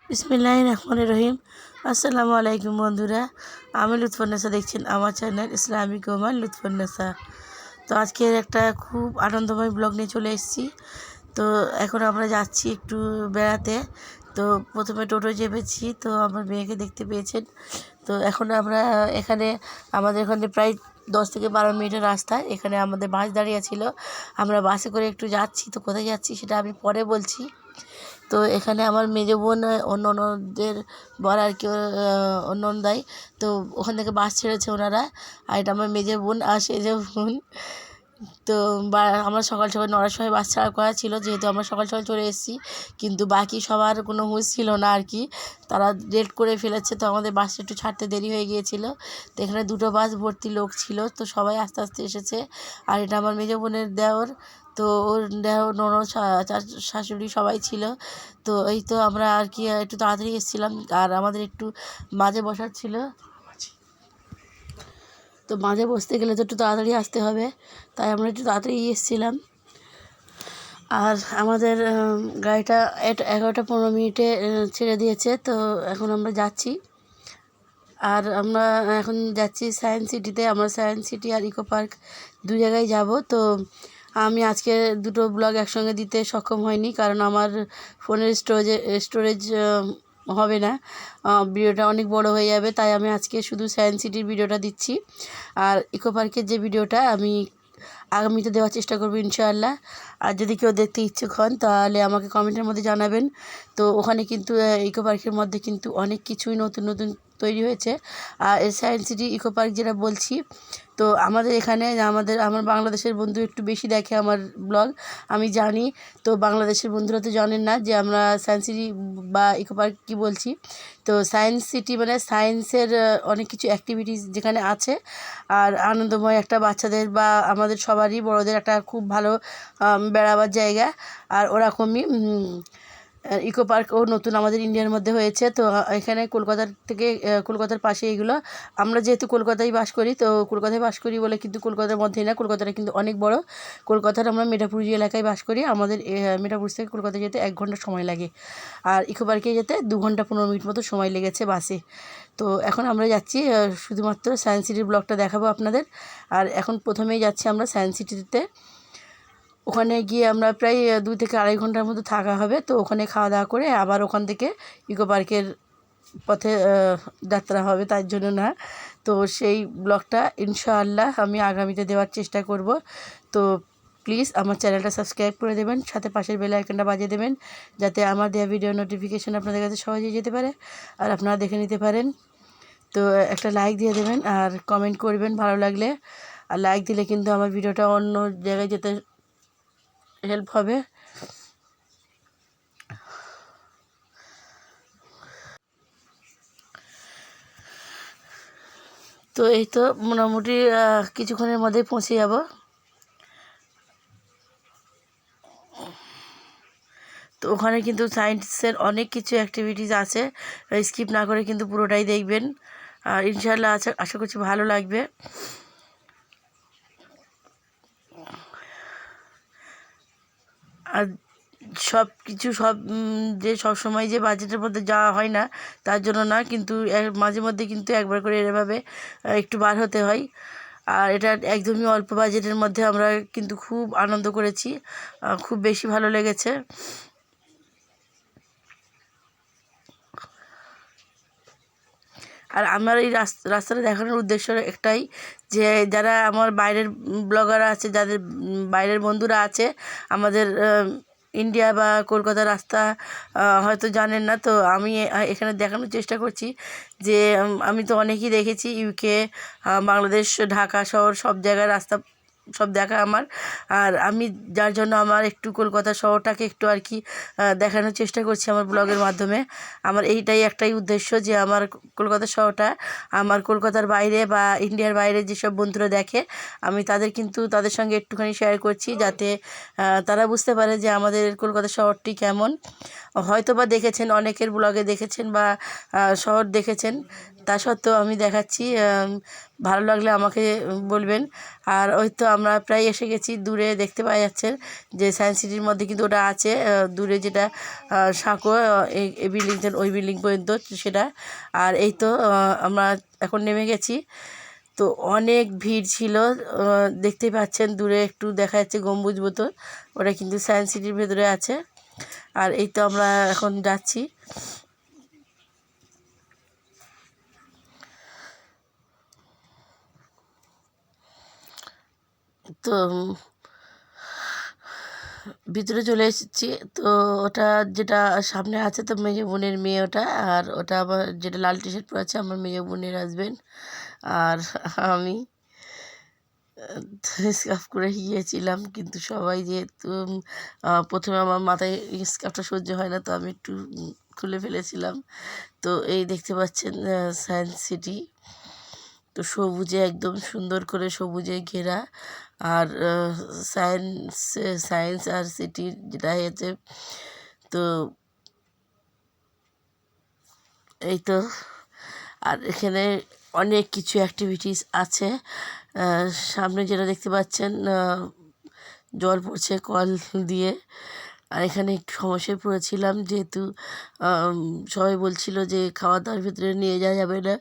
বিসমিল্লাহির রহমানির রহিম। আসসালামু আলাইকুম বন্ধুরা, আমি লুৎফুন্নেসা, দেখছেন আমার চ্যানেল ইসলামিক ওমান লুৎফুন্নেসা। তো আজকের একটা খুব আনন্দময় ব্লগ নিয়ে চলে এসেছি। তো এখন আমরা যাচ্ছি একটু বেড়াতে। তো প্রথমে টোটো চেপেছি, তো আমার মেয়েকে দেখতে পেয়েছেন। তো এখন আমরা এখানে আমাদের এখানে প্রায় 10 থেকে 12 মিনিটের রাস্তা। এখানে আমাদের বাস দাঁড়িয়ে ছিল, আমরা বাসে করে একটু যাচ্ছি। তো কোথায় যাচ্ছি সেটা আমি পরে বলছি। তো এখানে আমার মেজো বোন অন্য অন্যদের বর আর কি নন্দাই, তো ওখান থেকে বাস ছেড়েছে ওনারা। আর এটা আমার মেজো বোন আর সেজো বোন। তো আমরা সকাল সকাল 9টার সময় বাস ছাড়া করা ছিল, যেহেতু আমরা সকাল সকাল চলে এসেছি। কিন্তু বাকি সবার কোনো হুঁশ ছিল না আর কি, তারা লেট করে ফেলেছে। তো আমাদের বাসটা একটু ছাড়তে দেরি হয়ে গিয়েছিল। তো এখানে দুটো বাস ভর্তি লোক ছিল, তো সবাই আস্তে আস্তে এসেছে। আর এটা আমার মেজো বোনের দেওর, তো ওর দেওর ননদ শাশুড়ি সবাই ছিল। তো এই তো আমরা আর কি একটু তাড়াতাড়ি এসেছিলাম, আর আমাদের একটু মাঝে বসার ছিল। তো মাঝে বসতে গেলে তো একটু তাড়াতাড়ি আসতে হবে, তাই আমরা একটু তাড়াতাড়ি এসেছিলাম। আর আমাদের গাড়িটা 11টা 15 মিনিটে ছেড়ে দিয়েছে। তো এখন আমরা যাচ্ছি। আর আমরা এখন যাচ্ছি সায়েন্স সিটিতে। আমরা সায়েন্স সিটি আর ইকো পার্ক দু জায়গায় যাব। তো আমি আজকে দুটো ব্লগ একসঙ্গে দিতে সক্ষম হয়নি, কারণ আমার ফোনের স্টোরেজ হবে না, ভিডিওটা অনেক বড় হয়ে যাবে। তাই আমি আজকে শুধু সায়েন্স সিটির ভিডিওটা দিচ্ছি, আর ইকো পার্কের যে ভিডিওটা আমি আগামীতে দেওয়ার চেষ্টা করবো ইনশাআল্লাহ। আর যদি কেউ দেখতে ইচ্ছুক হন তাহলে আমাকে কমেন্টের মধ্যে জানাবেন। তো ওখানে কিন্তু ইকো পার্কের মধ্যে কিন্তু অনেক কিছুই নতুন নতুন তৈরি হয়েছে। আর সায়েন্স সিটি ইকো পার্ক যেটা বলছি, তো আমাদের এখানে আমার বাংলাদেশের বন্ধু একটু বেশি দেখে আমার ব্লগ, আমি জানি। তো বাংলাদেশের বন্ধুরা তো জানেন না যে আমরা সায়েন্স সিটি বা ইকো পার্ক কী বলছি। তো সায়েন্স সিটি মানে সায়েন্সের অনেক কিছু অ্যাক্টিভিটিস যেখানে আছে, আর আনন্দময় একটা বাচ্চাদের বা আমাদের সবারই বড়দের একটা খুব ভালো বেড়াবার জায়গা। আর ওরকমই ইকো পার্কও নতুন আমাদের ইন্ডিয়ার মধ্যে হয়েছে। তো এখানে কলকাতার পাশে এগুলো। আমরা যেহেতু কলকাতায় বাস করি, তো কলকাতায় বাস করি বলে কিন্তু কলকাতার মধ্যেই না, কলকাতাটা কিন্তু অনেক বড়। কলকাতার আমরা মেটাপুরি এলাকায় বাস করি। আমাদের মেটাপুর থেকে কলকাতায় যেতে 1 ঘন্টা সময় লাগে, আর ইকো পার্কে যেতে 2 ঘন্টা 15 মিনিট মতো সময় লেগেছে বাসে। তো এখন আমরা যাচ্ছি, শুধুমাত্র সায়েন্স সিটির ব্লগটা দেখাবো আপনাদের। আর এখন প্রথমেই যাচ্ছি আমরা সায়েন্স সিটিতে। ওখানে গিয়ে আমরা প্রায় 2 থেকে আড়াই ঘন্টার মতো থাকা হবে। তো ওখানে খাওয়া দাওয়া করে আবার ওখান থেকে ইকো পার্কের পথে যাত্রা হবে, তার জন্য না। তো সেই ব্লগটা ইনশাআল্লাহ আমি আগামীতে দেওয়ার চেষ্টা করব। তো প্লিজ আমার চ্যানেলটা সাবস্ক্রাইব করে দেবেন, সাথে পাশের বেল আইকনটা বাজিয়ে দেবেন, যাতে আমার দেওয়া ভিডিও নোটিফিকেশান আপনাদের কাছে সহজেই যেতে পারে আর আপনারা দেখে নিতে পারেন। তো একটা লাইক দিয়ে দেবেন আর কমেন্ট করবেন ভালো লাগলে। আর লাইক দিলে কিন্তু আমার ভিডিওটা অন্য জায়গায় যেতে হেল্প হবে। তো এই তো মোটামুটি কিছুক্ষণের মধ্যেই পৌঁছে যাব। তো ওখানে কিন্তু সায়েন্সের অনেক কিছু অ্যাক্টিভিটিস আছে, স্কিপ না করে কিন্তু পুরোটাই দেখবেন। আর ইনশাআল্লাহ আশা করছি ভালো লাগবে। আর সব কিছু যে সবসময় যে বাজেটের মধ্যে যাওয়া হয় না তার জন্য না, কিন্তু মাঝে মধ্যে কিন্তু একবার করে এভাবে একটু বার হতে হয়। আর এটা একদমই অল্প বাজেটের মধ্যে আমরা কিন্তু খুব আনন্দ করেছি, খুব বেশি ভালো লেগেছে। আর আমার এই রাস্তাটা দেখানোর উদ্দেশ্য একটাই, যে যারা আমার বাইরের ব্লগার আছে, যাদের বাইরের বন্ধুরা আছে আমাদের ইন্ডিয়া বা কলকাতার রাস্তা হয়তো জানেন না। তো আমি এখানে দেখানোর চেষ্টা করছি যে আমি তো অনেকই দেখেছি, ইউকে, বাংলাদেশ, ঢাকা শহর সব জায়গার রাস্তা সব দেখা আমার। আর আমি যার জন্য আমার একটু কলকাতা শহরটাকে একটু আর কি দেখানোর চেষ্টা করছি আমার ব্লগের মাধ্যমে। আমার একটাই উদ্দেশ্য যে আমার কলকাতা শহরটা আমার কলকাতার বাইরে বা ইন্ডিয়ার বাইরে যেসব বন্ধুরা দেখে, আমি তাদের সঙ্গে একটুখানি শেয়ার করছি, যাতে তারা বুঝতে পারে যে আমাদের কলকাতা শহরটি কেমন। হয়তো বা দেখেছেন, অনেকের ব্লগে দেখেছেন বা শহর দেখেছেন, তা সত্ত্বেও আমি দেখাচ্ছি। ভালো লাগলে আমাকে বলবেন। আর ওই তো আমরা প্রায় এসে গেছি। দূরে দেখতে পাওয়া যাচ্ছে যে সায়েন্স সিটির মধ্যে কিন্তু ওটা আছে, দূরে যেটা সাঁকো, এই বিল্ডিং থেকে ওই বিল্ডিং পর্যন্ত সেটা। আর এই তো আমরা এখন নেমে গেছি। তো অনেক ভিড় ছিল, দেখতেই পাচ্ছেন দূরে একটু দেখা যাচ্ছে গম্বুজ মতো, ওটা কিন্তু সায়েন্স সিটির ভেতরে আছে। আর এই তো আমরা এখন যাচ্ছি। তো ভিতরে চলে এসেছি। তো ওটা যেটা সামনে আছে তো মেজো বোনের মেয়ে ওটা, আর ওটা আমার যেটা লাল টি শার্ট পরে আছে আমার মেজো বোনের হাজবেন্ড। আর আমি স্কার্ফ করে গিয়েছিলাম, কিন্তু সবাই যেহেতু প্রথমে আমার মাথায় স্কার্ফটা সহ্য হয় না, তো আমি একটু খুলে ফেলেছিলাম। তো এই দেখতে পাচ্ছেন সায়েন্স সিটি, তো সবুজে একদম সুন্দর করে সবুজে ঘেরা। আর সায়েন্স সায়েন্স আর সিটির যেটা হয়েছে, তো এই তো। আর এখানে অনেক কিছু অ্যাক্টিভিটিস আছে। সামনে যেটা দেখতে পাচ্ছেন জল পড়ছে কল দিয়ে। আর এখানে একটু সমস্যায় পড়েছিলাম, যেহেতু সবাই বলছিল যে খাওয়া দাওয়ার ভিতরে নিয়ে যাওয়া যাবে না।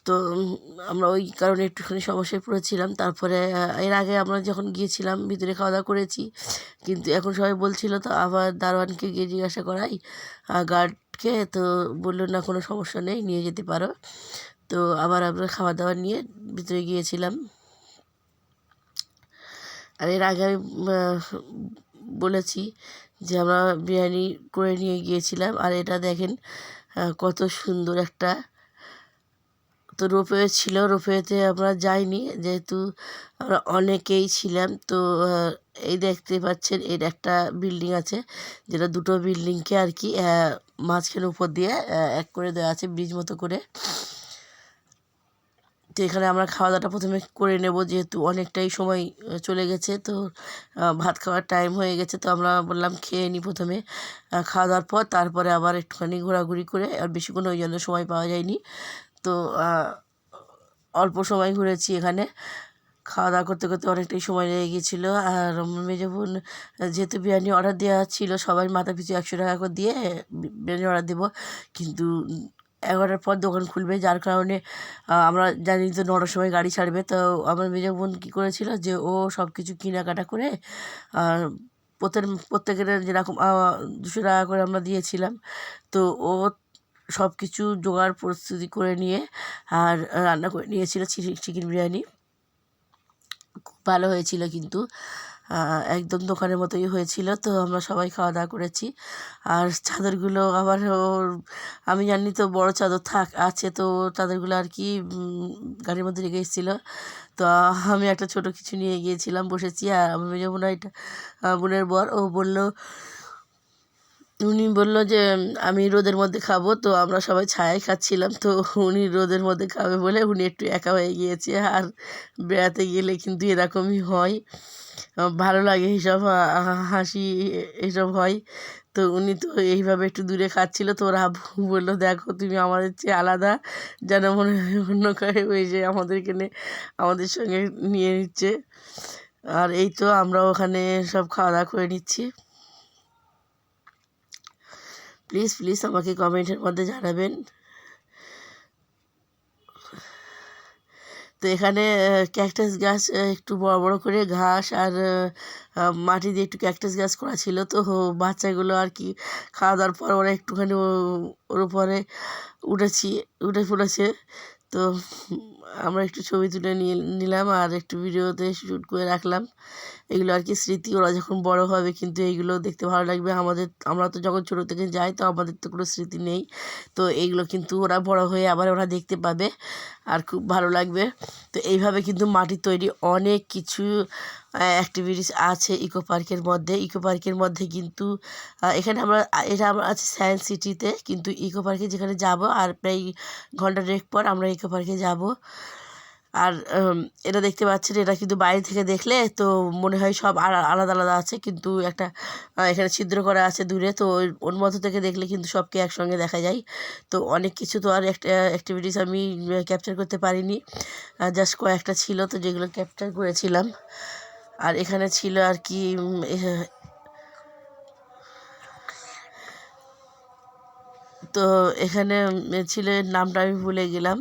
তো আমরা ওই কারণে একটুখানি সমস্যায় পড়েছিলাম। তারপরে এর আগে আমরা যখন গিয়েছিলাম ভিতরে খাওয়া দাওয়া করেছি, কিন্তু এখন সবাই বলছিল, তো আবার দারোয়ানকে গিয়ে জিজ্ঞাসা করাই, গার্ডকে, তো বললো না কোনো সমস্যা নেই, নিয়ে যেতে পারো। তো আবার আমরা খাওয়া দাওয়া নিয়ে ভিতরে গিয়েছিলাম। আর এর আগে আমি বলেছি যে আমরা বিরিয়ানি করে নিয়ে গিয়েছিলাম। আর এটা দেখেন কত সুন্দর একটা, তো রোপওয়ে ছিল, রোপওয়েতে আমরা যাইনি যেহেতু আমরা অনেকেই ছিলাম। তো এই দেখতে পাচ্ছেন এর একটা বিল্ডিং আছে, যেটা দুটো বিল্ডিংকে আর কি মাঝখানে উপর দিয়ে এক করে দেওয়া আছে ব্রিজ মতো করে। তো এখানে আমরা খাওয়া দাওয়াটা প্রথমে করে নেব, যেহেতু অনেকটাই সময় চলে গেছে, তো ভাত খাওয়ার টাইম হয়ে গেছে। তো আমরা বললাম খেয়ে নিই প্রথমে, খাওয়া দাওয়ার পর তারপরে আবার একটুখানি ঘোরাঘুরি করে, আর বেশিক্ষণ ওই জন্য সময় পাওয়া যায়নি। তো অল্প সময় ঘুরেছি এখানে, খাওয়া দাওয়া করতে করতে অনেকটাই সময় লেগে গিয়েছিলো। আর মেজো বোন যেহেতু বিরিয়ানি অর্ডার দেওয়া ছিল, সবাই মাথা পিছু 100 টাকা করে দিয়ে বিরিয়ানি অর্ডার দেবো, কিন্তু 11টার পর দোকান খুলবে, যার কারণে আমরা জানি তো 9টার সময় গাড়ি ছাড়বে। তো আমার মেজো বোন কী করেছিল যে ও সব কিছু কেনাকাটা করে, প্রত্যেকের যেরকম 200 টাকা করে আমরা দিয়েছিলাম, তো ও সব কিছু জোগাড় প্রস্তুতি করে নিয়ে আর রান্না করে নিয়েছিল চিকেন বিরিয়ানি। খুব ভালো হয়েছিল, কিন্তু একদম দোকানের মতোই হয়েছিল। তো আমরা সবাই খাওয়া দাওয়া করেছি। আর চাদরগুলো আবার ওর, আমি জানি তো বড় চাদর আছে, তো চাদরগুলো আর কি গাড়ির মধ্যে রেখে এসেছিলো। তো আমি একটা ছোট কিছু নিয়ে গিয়েছিলাম, বসেছি। আর আমার মেজো বোন, এটা বোনের বর, উনি বললো যে আমি রোদের মধ্যে খাবো। তো আমরা সবাই ছায়ায় খাচ্ছিলাম, তো উনি রোদের মধ্যে খাবে বলে উনি একটু একা হয়ে গিয়েছে। আর বেড়াতে গেলে কিন্তু এরকমই হয়, ভালো লাগে এইসব হাসি এসব হয়। তো উনি তো এইভাবে একটু দূরে খাচ্ছিল, তো ওরা বললো দেখো তুমি আমাদের চেয়ে আলাদা, যেন মনে হয় অন্য কেউ এসে আমাদেরকে আমাদের সঙ্গে নিয়ে নিচ্ছে। আর এই তো আমরা ওখানে সব খাওয়া দাওয়া করে নিচ্ছি। প্লিজ প্লিজ আমাকে কমেন্টের মধ্যে জানাবেন। তো এখানে ক্যাকটাস গাছ, একটু বড় বড় করে ঘাস আর মাটি দিয়ে একটু ক্যাকটাস গাছ করা ছিল। তো বাচ্চাগুলো আর কি খাওয়া দাওয়ার পর ওরা একটুখানি ওর উপরে উঠে পড়েছে। তো আমরা একটু ছবি তুলে নিলাম আর একটু ভিডিওতে শ্যুট করে রাখলাম। এগুলো আর কি স্মৃতি, ওরা যখন বড় হবে কিন্তু এইগুলো দেখতে ভালো লাগবে। আমরা তো যখন ছোটো থেকে যাই, তো আমাদের তো কোনো স্মৃতি নেই। তো এইগুলো কিন্তু ওরা বড় হয়ে আবার ওরা দেখতে পাবে, আর খুব ভালো লাগবে। তো এইভাবে কিন্তু মাটির তৈরি অনেক কিছু অ্যাক্টিভিটিস আছে ইকো পার্কের মধ্যে কিন্তু এখানে এটা আমরা আছি সায়েন্স সিটিতে, কিন্তু ইকো পার্কে যেখানে যাব আর প্রায় ঘন্টা দেড়েক পর আমরা ইকো পার্কে যাব। আর এটা দেখতে পাচ্ছেন, এটা কিন্তু বাইরে থেকে দেখলে তো মনে হয় সব আলাদা আলাদা আছে, কিন্তু একটা এখানে ছিদ্র করা আছে দূরে, তো ওর মধ্যে থেকে দেখলে কিন্তু সবকে একসঙ্গে দেখা যায়। তো অনেক কিছু তো আর অ্যাক্টিভিটিস আমি ক্যাপচার করতে পারিনি, জাস্ট কয়েকটা ছিল তো যেগুলো ক্যাপচার করেছিলাম। আর এখানে ছিল আর কি তো এখানে ছেলের নামটা আমি ভুলে গেলাম।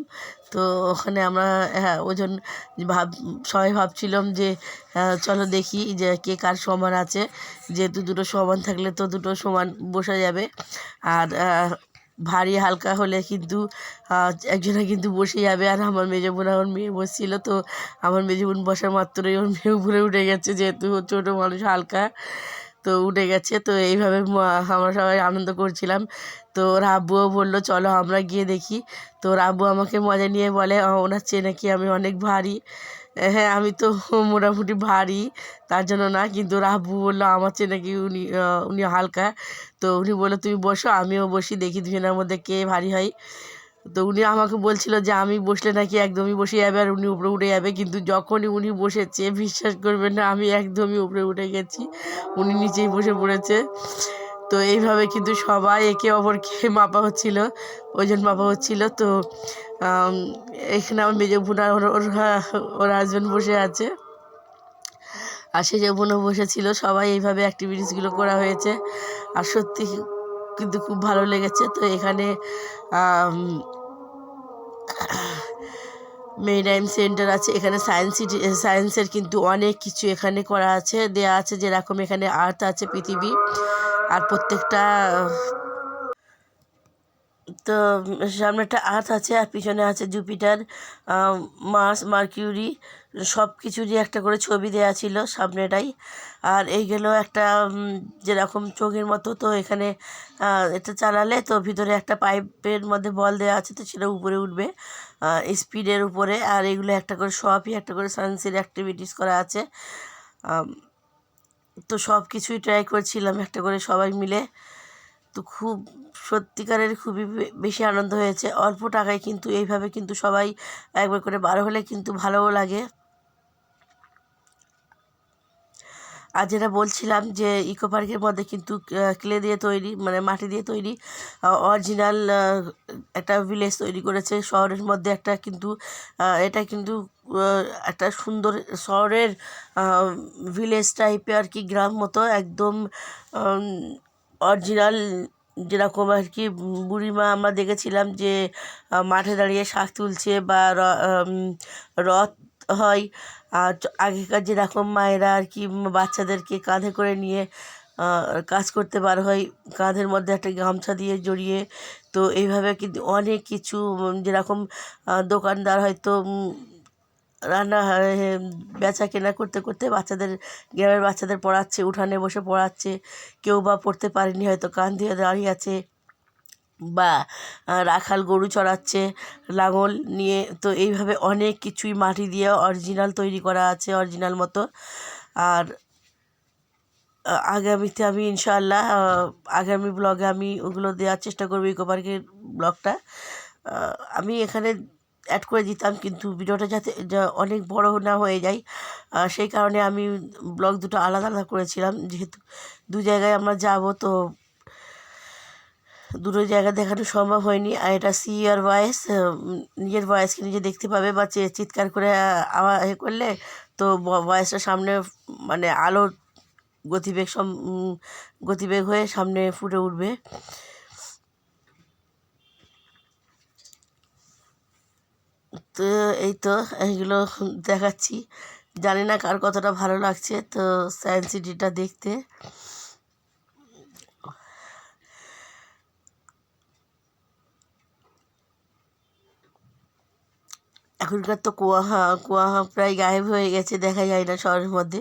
তো ওখানে আমরা ওজন সবাই ভাবছিলাম যে চলো দেখি যে কে কার সমান আছে, যেহেতু দুটো সমান থাকলে তো দুটো সমান বসা যাবে। আর ভারী হালকা হলে কিন্তু একজনে কিন্তু বসে যাবে। আর আমার মেজো বোন আমার মেয়ে বসছিল, তো আমার মেজো বোন বসা মাত্রই ওর মেয়ে উপরে উঠে গেছে, যেহেতু ছোটো মানুষ হালকা, তো উঠে গেছে। তো এইভাবে আমরা সবাই আনন্দ করছিলাম। তো ওর আব্বুও বললো চলো আমরা গিয়ে দেখি। তো ওর আব্বু আমাকে মজা নিয়ে বলে ওনার চেয়ে নাকি আমি অনেক ভারী। হ্যাঁ, আমি তো মোটামুটি ভারী, তার জন্য না, কিন্তু ওর আব্বু বললো আমার চেয়ে নাকি উনি হালকা। তো উনি বললো তুমি বসো, আমিও বসি, দেখি দুজনের মধ্যে কে ভারী হয়। তো উনি আমাকে বলছিল যে আমি বসলে নাকি একদমই বসে যাবে আর উনি উপরে উঠে যাবে, কিন্তু যখনই উনি বসেছে বিশ্বাস করবেন না, আমি একদমই উপরে উঠে গেছি, উনি নিচেই বসে পড়েছে। তো এইভাবে কিন্তু সবাই একে অপরকে মাপা হচ্ছিল, ওজন মাপা হচ্ছিল। তো এখানে আমার মেজো বোন আর ওর হাজব্যান্ড বসে আছে, আর সেজো বোনও বসেছিল। সবাই এইভাবে অ্যাক্টিভিটিসগুলো করা হয়েছে, আর সত্যি কিন্তু খুব ভালো লেগেছে। তো এখানে মেরিটাইম সেন্টার আছে, এখানে সায়েন্সের কিন্তু অনেক কিছু এখানে করা আছে, দেয়া আছে, যেরকম এখানে আর্থ আছে, পৃথিবী, আর প্রত্যেকটা তো সামনে একটা আর্থ আছে আর পিছনে আছে জুপিটার, মার্স, মার্কিউরি, সব কিছুরই একটা করে ছবি দেওয়া ছিল সামনেটাই। আর এইগুলো একটা যেরকম চোখের মতো, তো এখানে এটা চালালে তো ভিতরে একটা পাইপের মধ্যে বল দেওয়া আছে, তো সেটা উপরে উঠবে স্পিডের উপরে। আর এগুলো একটা করে সবই একটা করে সায়েন্সের অ্যাক্টিভিটিস করা আছে। তো সব কিছুই ট্রাই করছিলাম একটা করে সবাই মিলে। তো খুব সত্যিকারের খুবই বেশি আনন্দ হয়েছে। অল্প টাকায় কিন্তু এইভাবে কিন্তু সবাই একবার করে বার হলে কিন্তু ভালোও লাগে। আর যেটা বলছিলাম যে ইকো পার্কের মধ্যে কিন্তু ক্লে দিয়ে তৈরি, মানে মাটি দিয়ে তৈরি অরিজিনাল একটা ভিলেজ তৈরি করেছে শহরের মধ্যে একটা, কিন্তু এটা কিন্তু একটা সুন্দর শহরের ভিলেজ টাইপের আর কি, গ্রাম মতো একদম অরিজিনাল, যেরকম আর কি বুড়িমা আমরা দেখেছিলাম যে মাঠে দাঁড়িয়ে শাক তুলছে বা রথ হয়, আর আগেকার যেরকম মায়েরা আর কি বাচ্চাদেরকে কাঁধে করে নিয়ে কাজ করতে বার হয়, কাঁধের মধ্যে একটা গামছা দিয়ে জড়িয়ে। তো এইভাবে কিন্তু অনেক কিছু যেরকম দোকানদার হয়তো রান্না বেচা কেনা করতে করতে বাচ্চাদের, গ্রামের বাচ্চাদের পড়াচ্ছে, উঠানে বসে পড়াচ্ছে, কেউ বা পড়তে পারেনি হয়তো কান দিয়ে দাঁড়িয়ে আছে, বা রাখাল গরু চড়াচ্ছে লাঙল নিয়ে। তো এইভাবে অনেক কিছুই মাটি দিয়ে অরিজিনাল তৈরি করা আছে, অরিজিনাল মতো। আর আগামীতে আমি ইনশাআল্লাহ আগামী ব্লগে আমি ওগুলো দেওয়ার চেষ্টা করবো, ইকো পার্কের ব্লগটা আমি এখানে অ্যাড করে দিতাম, কিন্তু ভিডিওটা যাতে অনেক বড় না হয়ে যায়, সেই কারণে আমি ব্লগ দুটো আলাদা আলাদা করেছিলাম, যেহেতু দু জায়গায় আমরা যাব, তো দুটো জায়গা দেখানো সম্ভব হয়নি। আর এটা সি ইয়ার ভয়েস, নিজের ভয়েসকে নিজে দেখতে পাবে, বা চিৎকার করে আওয়াজ করলে তো ভয়েসটা সামনে, মানে আলোর গতিবেগ গতিবেগ হয়ে সামনে ফুটে উঠবে। তো এই তো এইগুলো দেখাচ্ছি, জানি না কার কতটা ভালো লাগছে তো সায়েন্স সিটিটা দেখতে। এখনকার তো কুয়াশা কুয়াশা প্রায় গায়েব হয়ে গেছে, দেখা যায় না শহরের মধ্যে।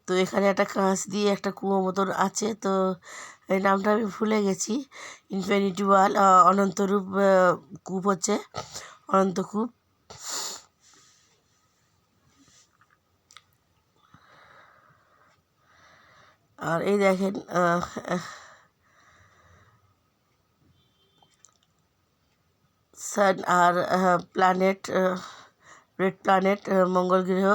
তো এখানে একটা কাঁচ দিয়ে একটা কুয়ো মতন আছে, তো এই নামটা আমি ভুলে গেছি, ইনফিনিটি ওয়াল, অনন্তরূপ কূপ হচ্ছে, অনন্ত কূপ। আর এই দেখেন সান আর প্ল্যানেট রেড প্ল্যানেট মঙ্গল গ্রহ,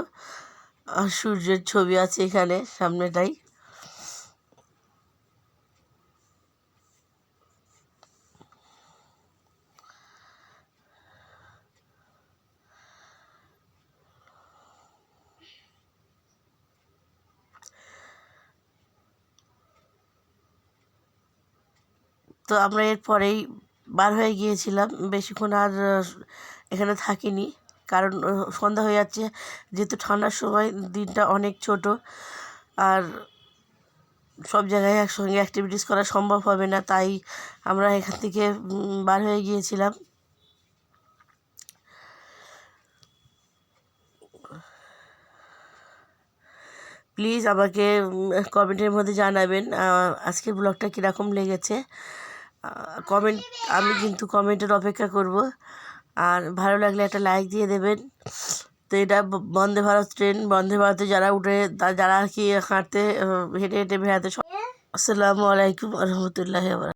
আর সূর্যের ছবি আছে এখানে সামনেটাই। তো আমরা এরপরেই বার হয়ে গিয়েছিলাম, বেশিক্ষণ আর এখানে থাকিনি, কারণ সন্ধ্যা হয়ে যাচ্ছে, যেহেতু ঠান্ডার সময় দিনটা অনেক ছোট, আর সব জায়গায় একসঙ্গে অ্যাক্টিভিটিস করা সম্ভব হবে না, তাই আমরা এখান থেকে বার হয়ে গিয়েছিলাম। প্লিজ আমাকে কমেন্টের মধ্যে জানাবেন আজকের ব্লগটা কীরকম লেগেছে। কমেন্ট, আমি কিন্তু কমেন্টের অপেক্ষা করব, আর ভালো লাগলে একটা লাইক দিয়ে দেবেন। তো এটা বন্দে ভারত ট্রেন, বন্দে ভারতে যারা উঠে যারা আর কি হাঁটতে হেঁটে হেঁটে বেড়াতে। আসসালামু আলাইকুম রহমতুল্লাহ।